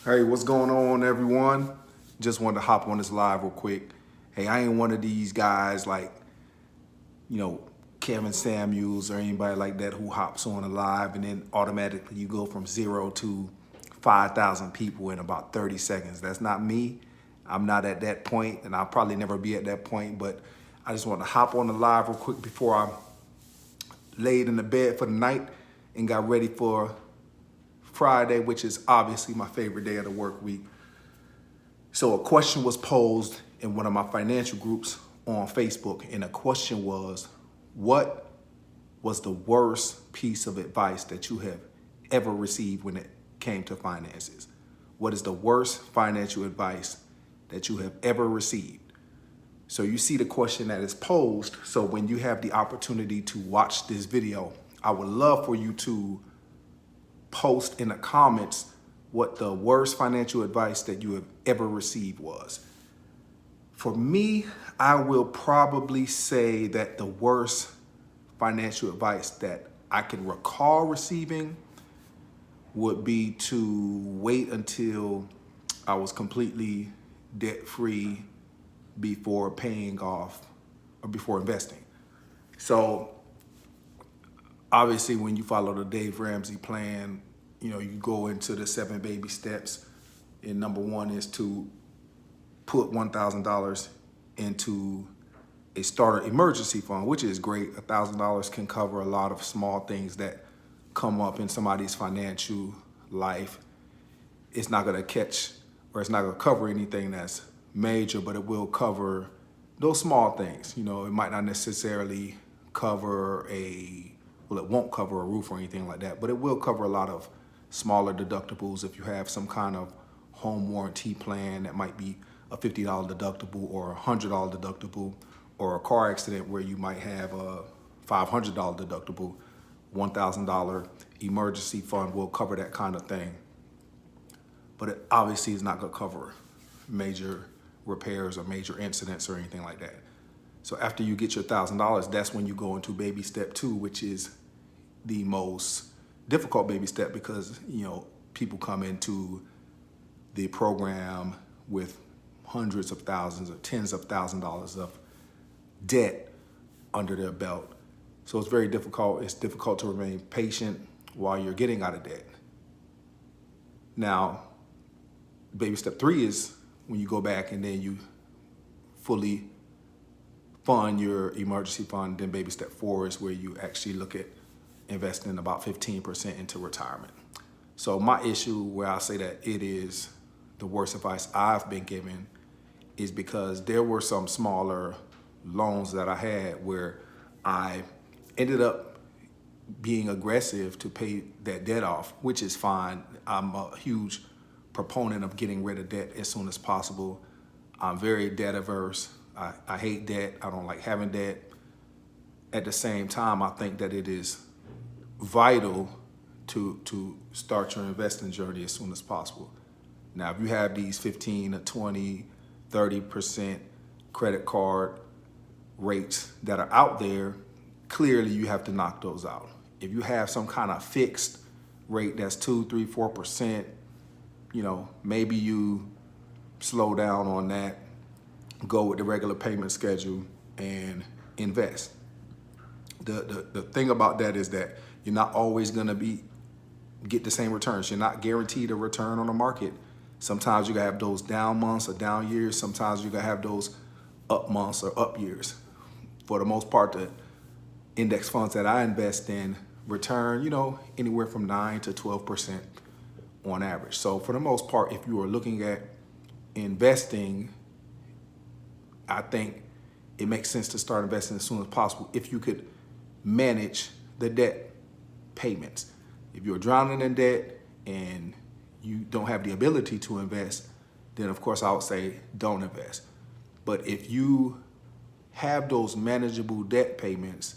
Hey, what's going on, everyone? Just wanted to hop on this live real quick. Hey, I ain't one of these guys like, Kevin Samuels or anybody like that who hops on a live and then automatically you go from 0 to 5,000 people in about 30 seconds. That's not me. I'm not at that point, and I'll probably never be at that point, but I just want to hop on the live real quick before I laid in the bed for the night and got ready for Friday, which is obviously my favorite day of the work week. So a question was posed in one of my financial groups on Facebook, and the question was, what was the worst piece of advice that you have ever received when it came to finances? What is the worst financial advice that you have ever received? So you see the question that is posed. So when you have the opportunity to watch this video, I would love for you to post in the comments what the worst financial advice that you have ever received was. For me, I will probably say that the worst financial advice that I can recall receiving would be to wait until I was completely debt-free before paying off or before investing. So obviously when you follow the Dave Ramsey plan, you go into the 7 baby steps, and number one is to put $1,000 into a starter emergency fund, which is great. $1,000 can cover a lot of small things that come up in somebody's financial life. It's not gonna catch, or it's not gonna cover anything that's major, but it will cover those small things. It might not necessarily cover it won't cover a roof or anything like that, but it will cover a lot of smaller deductibles. If you have some kind of home warranty plan that might be a $50 deductible or a $100 deductible, or a car accident where you might have a $500 deductible, $1,000 emergency fund will cover that kind of thing. But it obviously is not gonna cover major repairs or major incidents or anything like that. So after you get your $1,000, that's when you go into baby step 2, which is the most difficult baby step, because people come into the program with hundreds of thousands or tens of thousands of dollars of debt under their belt. So it's very difficult. It's difficult to remain patient while you're getting out of debt. Now, baby step 3 is when you go back and then you fully fund your emergency fund. Then baby step 4 is where you actually look at investing about 15% into retirement. So my issue where I say that it is the worst advice I've been given is because there were some smaller loans that I had where I ended up being aggressive to pay that debt off, which is fine. I'm a huge proponent of getting rid of debt as soon as possible. I'm very debt averse. I hate debt. I don't like having debt. At the same time, I think that it is vital to start your investing journey as soon as possible. Now, if you have these 15 to 20, 30% credit card rates that are out there, clearly you have to knock those out. If you have some kind of fixed rate that's 2, 3, 4%, maybe you slow down on that, go with the regular payment schedule and invest. The thing about that is that you're not always gonna get the same returns. You're not guaranteed a return on the market. Sometimes you're gonna have those down months or down years. Sometimes you're gonna have those up months or up years. For the most part, the index funds that I invest in return, anywhere from 9 to 12% on average. So for the most part, if you are looking at investing, I think it makes sense to start investing as soon as possible if you could manage the debt payments. If you're drowning in debt and you don't have the ability to invest, then of course I would say don't invest. But if you have those manageable debt payments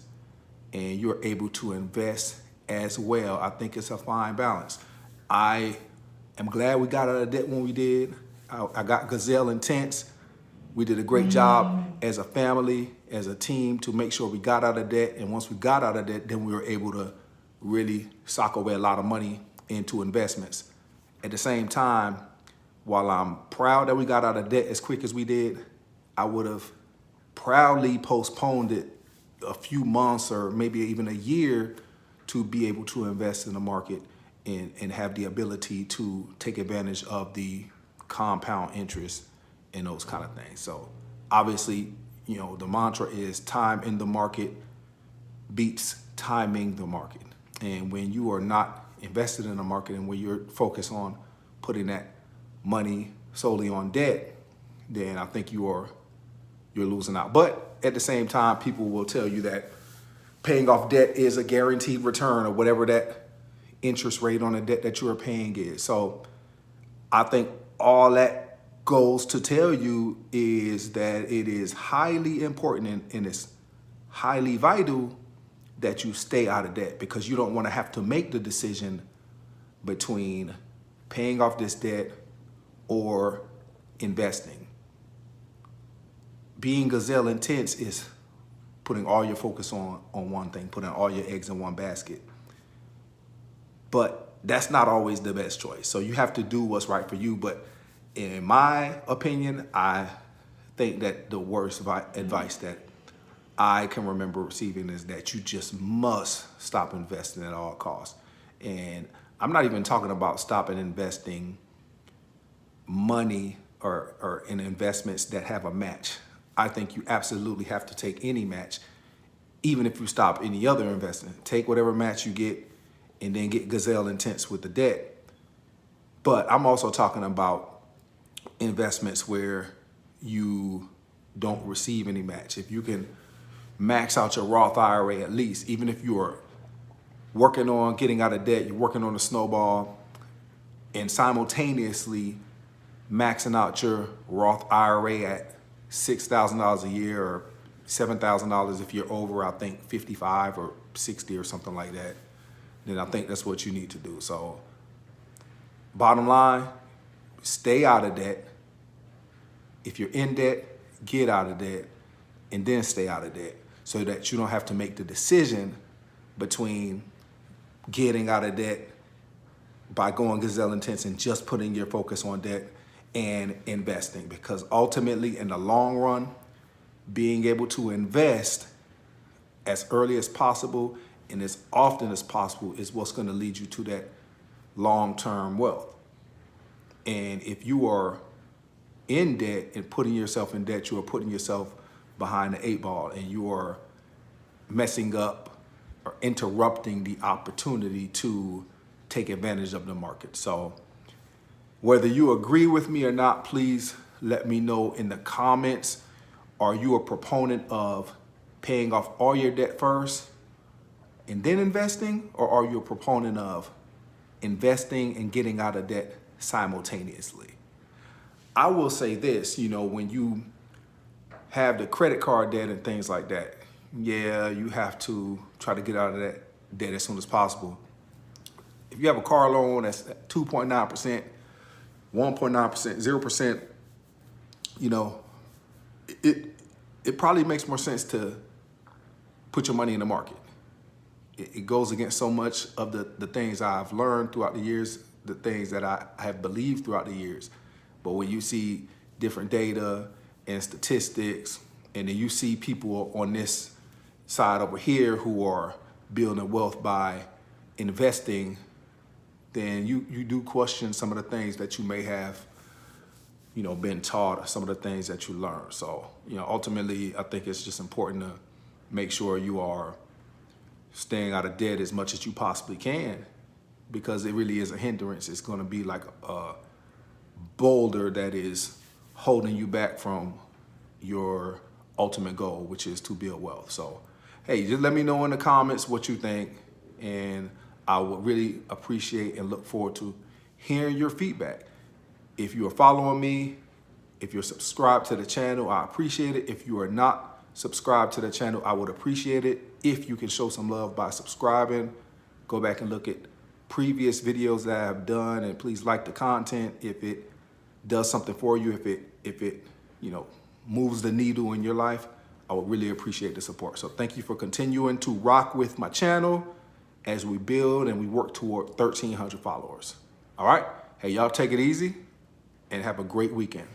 and you're able to invest as well, I think it's a fine balance. I am glad we got out of debt when we did. I got Gazelle Intense. We did a great job as a family, as a team, to make sure we got out of debt. And once we got out of debt, then we were able to really sock away a lot of money into investments. At the same time, while I'm proud that we got out of debt as quick as we did, I would have proudly postponed it a few months or maybe even a year to be able to invest in the market and have the ability to take advantage of the compound interest and those kind of things. So obviously, the mantra is time in the market beats timing the market. And when you are not invested in the market and when you're focused on putting that money solely on debt, then I think you're losing out. But at the same time, people will tell you that paying off debt is a guaranteed return or whatever that interest rate on the debt that you are paying is. So I think all that goes to tell you is that it is highly important and it's highly vital that you stay out of debt, because you don't want to have to make the decision between paying off this debt or investing. Being gazelle intense is putting all your focus on one thing, putting all your eggs in one basket. But that's not always the best choice. So you have to do what's right for you. But in my opinion, I think that the worst advice that I can remember receiving is that you just must stop investing at all costs. And I'm not even talking about stopping investing money or in investments that have a match. I think you absolutely have to take any match, even if you stop any other investment. Take whatever match you get and then get gazelle intense with the debt. But I'm also talking about investments where you don't receive any match. If you can max out your Roth IRA at least, even if you are working on getting out of debt, you're working on a snowball, and simultaneously maxing out your Roth IRA at $6,000 a year or $7,000 if you're over, I think, 55 or 60 or something like that, then I think that's what you need to do. So bottom line, stay out of debt. If you're in debt, get out of debt and then stay out of debt so that you don't have to make the decision between getting out of debt by going gazelle intense and just putting your focus on debt and investing. Because ultimately, in the long run, being able to invest as early as possible and as often as possible is what's going to lead you to that long-term wealth. And if you are in debt and putting yourself in debt, you are putting yourself behind the 8 ball, and you are messing up or interrupting the opportunity to take advantage of the market. So whether you agree with me or not, please let me know in the comments. Are you a proponent of paying off all your debt first and then investing? Or are you a proponent of investing and getting out of debt simultaneously? I will say this, when you have the credit card debt and things like that, yeah, you have to try to get out of that debt as soon as possible. If you have a car loan that's at 2.9%, 1.9%, 0%, it probably makes more sense to put your money in the market. It goes against so much of the things I've learned throughout the years, the things that I have believed throughout the years. But when you see different data and statistics, and then you see people on this side over here who are building wealth by investing, then you do question some of the things that you may have, been taught, or some of the things that you learned. So, ultimately, I think it's just important to make sure you are staying out of debt as much as you possibly can, because it really is a hindrance. It's going to be like a boulder that is holding you back from your ultimate goal, which is to build wealth. So, hey, just let me know in the comments what you think, and I would really appreciate and look forward to hearing your feedback. If you are following me, if you're subscribed to the channel, I appreciate it. If you are not subscribed to the channel, I would appreciate it if you can show some love by subscribing. Go back and look at previous videos that I have done, and please like the content if it does something for you, if it moves the needle in your life. I would really appreciate the support. So thank you for continuing to rock with my channel as we build and we work toward 1,300 followers. All right. Hey, y'all take it easy. and have a great weekend.